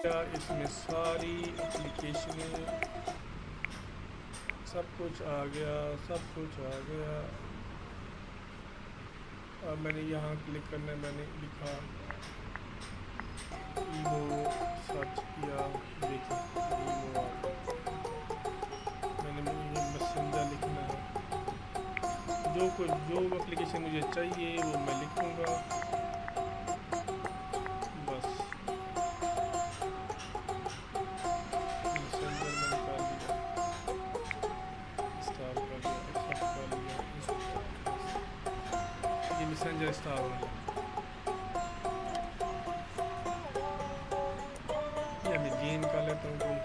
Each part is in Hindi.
इसमें सारी एप्लीकेशनें सब कुछ आ गया, सब कुछ आ गया। अब मैंने यहाँ क्लिक करना है, मैंने लिखा ईमो, सर्च किया, देखिए ईमो आ गया। मैंने ये मैसेंजर लिखना है, जो एप्लीकेशन मुझे चाहिए वो मैं लिखूँगा बस। मैसेंजर मैंने कर लिया, इंस्टॉल कर लिया, एक्सेप्ट कर लिया, ये मैसेंजर इंस्टॉल हो गया। ये मैं गेम कर लेता हूँ कोई।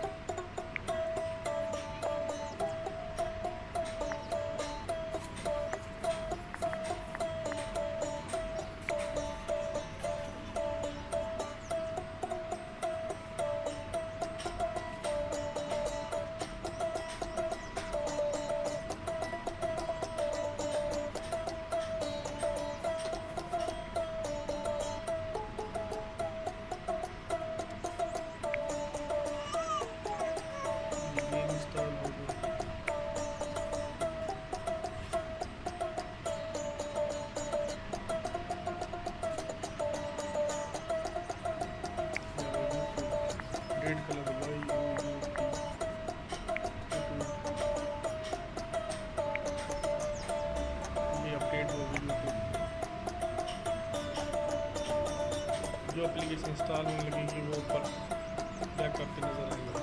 रेड कलर ये अपडेट होगी यूट्यूब। जो एप्लीकेशन इंस्टॉल होने लगेगी वो ऊपर बैक करके नज़र आएगा।